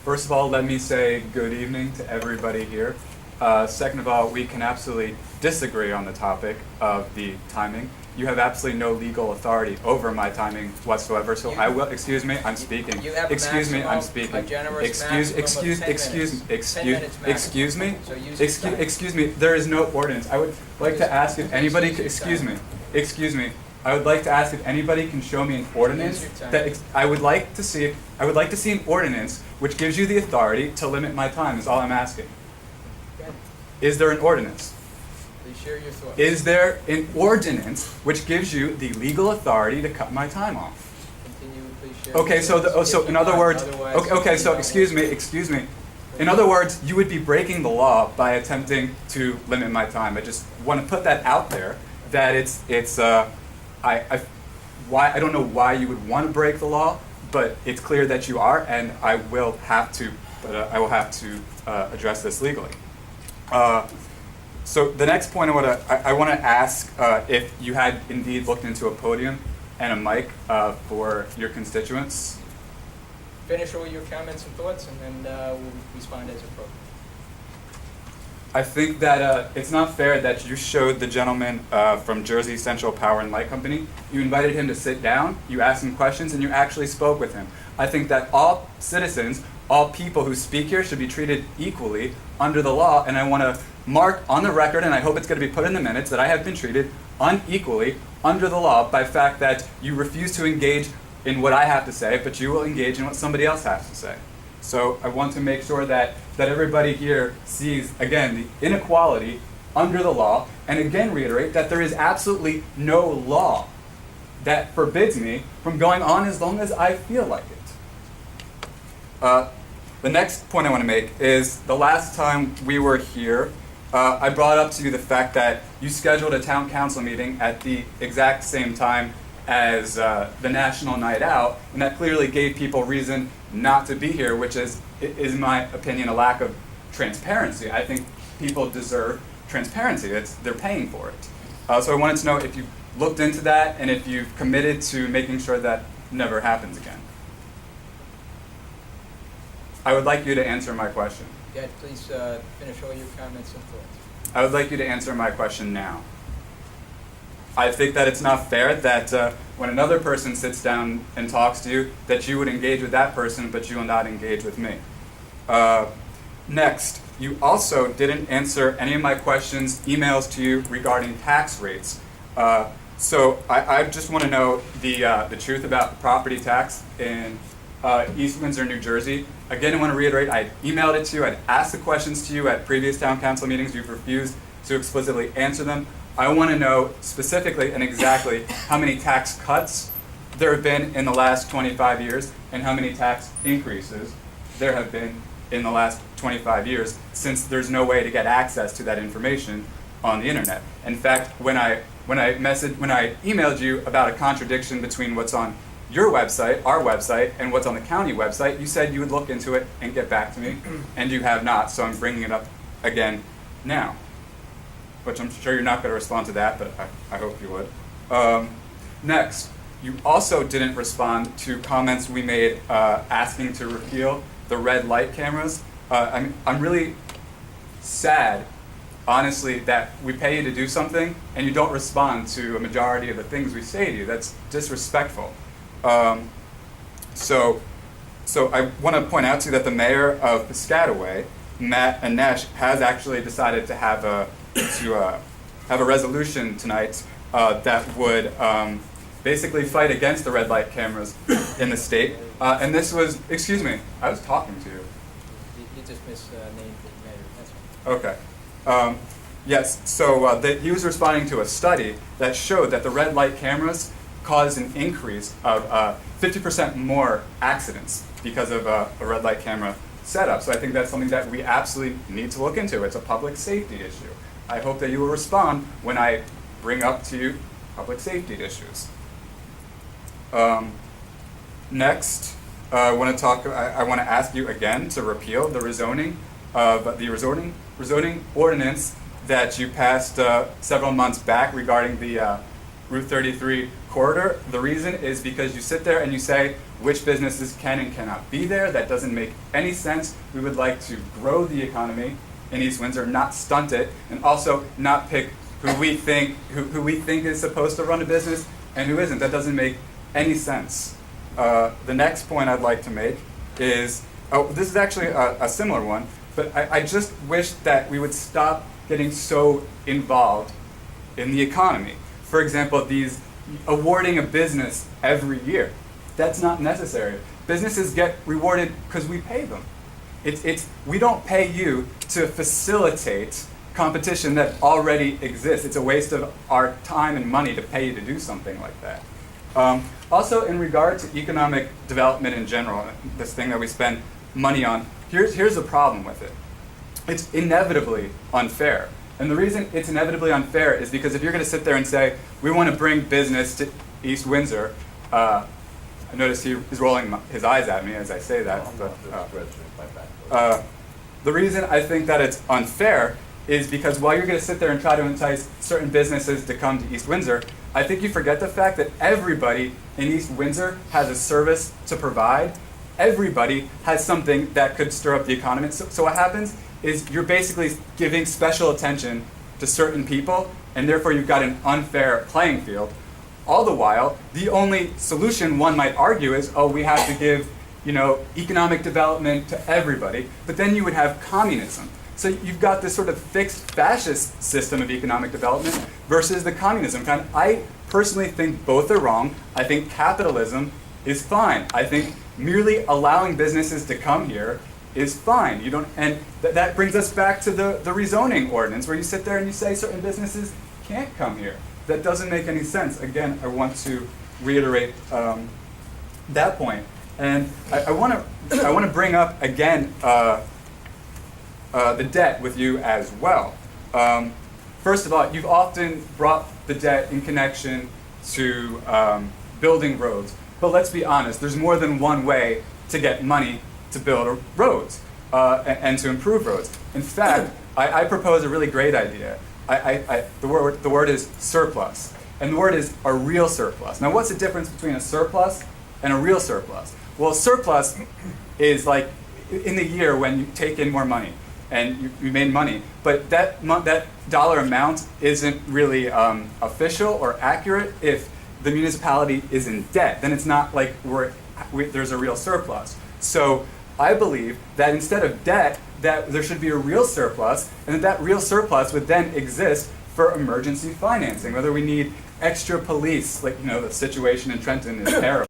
First of all, let me say good evening to everybody here. Second of all, we can absolutely disagree on the topic of the timing. You have absolutely no legal authority over my timing whatsoever, so I will, excuse me, I'm speaking. You have Excuse me, I'm a speaking. generous Excuse me, excuse me, there is no ordinance. I would like to ask if anybody, excuse me, I would like to ask if anybody can show me an ordinance that I would like to see an ordinance which gives you the authority to limit my time, is all I'm asking. Is there an ordinance? Please share your thoughts. Is there an ordinance which gives you the legal authority to cut my time off? Continue, please share Okay, your so thoughts. so If in you other want, words, otherwise okay, so we excuse me. In other words, you would be breaking the law by attempting to limit my time. I just want to put that out there, that I don't know why you would want to break the law, but it's clear that you are, and I will have to address this legally. So the next point I want to ask if you had indeed looked into a podium and a mic for your constituents. finish all your comments and thoughts, and then we'll respond as appropriate. I think that it's not fair that you showed the gentleman from Jersey Central Power and Light Company. You invited him to sit down, you asked him questions, and you actually spoke with him. I think that all citizens, all people who speak here should be treated equally under the law, and I want to mark on the record, and I hope it's going to be put in the minutes, that I have been treated unequally under the law by the fact that you refuse to engage in what I have to say, but you will engage in what somebody else has to say. So I want to make sure that everybody here sees, again, the inequality under the law, and again reiterate that there is absolutely no law that forbids me from going on as long as I feel like it. The next point I want to make is the last time we were here, I brought up to you the fact that you scheduled a town council meeting at the exact same time as the National Night Out, and that clearly gave people reason not to be here, which is in my opinion, a lack of transparency. I think people deserve transparency. They're paying for it. So I wanted to know if you looked into that and if you've committed to making sure that never happens again. I would like you to answer my question. Yeah, please finish all your comments and thoughts. I would like you to answer my question now. I think that it's not fair that when another person sits down and talks to you, that you would engage with that person, but you will not engage with me. Next, you also didn't answer any of my questions, emails to you regarding tax rates. So I just want to know the truth about the property tax in East Windsor, New Jersey. Again, I want to reiterate, I emailed it to you, I'd asked the questions to you at previous town council meetings, you've refused to explicitly answer them. I want to know specifically and exactly how many tax cuts there have been in the last 25 years and how many tax increases there have been in the last 25 years, since there's no way to get access to that information on the internet. In fact, when I emailed you about a contradiction between what's on your website, our website, and what's on the county website, you said you would look into it and get back to me, and you have not, so I'm bringing it up again now. Which I'm sure you're not going to respond to that, but I hope you would. Next, you also didn't respond to comments we made asking to repeal the red light cameras. I'm really sad, honestly, that we pay you to do something and you don't respond to a majority of the things we say to you. That's disrespectful. So I want to point out to you that the mayor of Piscataway, Matt Anesh, has actually decided to have a resolution tonight that would basically fight against the red light cameras in the state. And this was, excuse me, I was talking to you. You just misnamed the mayor, that's right. Okay. Yes, so he was responding to a study that showed that the red light cameras caused an increase of 50% more accidents because of a red light camera setup. So I think that's something that we absolutely need to look into. It's a public safety issue. I hope that you will respond when I bring up to you public safety issues. Next, I want to ask you again to repeal the rezoning ordinance that you passed several months back regarding the Route 33 corridor. The reason is because you sit there and you say which businesses can and cannot be there. That doesn't make any sense. We would like to grow the economy in East Windsor, not stunt it, and also not pick who we think is supposed to run a business and who isn't. That doesn't make any sense. The next point I'd like to make is, this is actually a similar one, but I just wish that we would stop getting so involved in the economy. For example, these awarding a business every year. That's not necessary. Businesses get rewarded because we pay them. We don't pay you to facilitate competition that already exists. It's a waste of our time and money to pay you to do something like that. Also, in regard to economic development in general, this thing that we spend money on, here's the problem with it. It's inevitably unfair. And the reason it's inevitably unfair is because if you're going to sit there and say, we want to bring business to East Windsor, I notice he's rolling his eyes at me as I say that. The reason I think that it's unfair is because while you're going to sit there and try to entice certain businesses to come to East Windsor, I think you forget the fact that everybody in East Windsor has a service to provide. Everybody has something that could stir up the economy. So what happens is you're basically giving special attention to certain people, and therefore you've got an unfair playing field. All the while, the only solution one might argue is, oh, we have to give, economic development to everybody, but then you would have communism. So you've got this sort of fixed fascist system of economic development versus the communism kind. I personally think both are wrong. I think capitalism is fine. I think merely allowing businesses to come here is fine. And that brings us back to the rezoning ordinance, where you sit there and you say certain businesses can't come here. That doesn't make any sense. Again, I want to reiterate that point. And I want to bring up again the debt with you as well. First of all, you've often brought the debt in connection to building roads. But let's be honest, there's more than one way to get money to build roads and to improve roads. In fact, I propose a really great idea. The word is surplus, and the word is a real surplus. Now, what's the difference between a surplus and a real surplus? Well, a surplus is like in the year when you take in more money and you made money, but that dollar amount isn't really official or accurate if the municipality is in debt. Then it's not like there's a real surplus. So I believe that instead of debt, that there should be a real surplus, and that real surplus would then exist for emergency financing, whether we need extra police, like the situation in Trenton is terrible.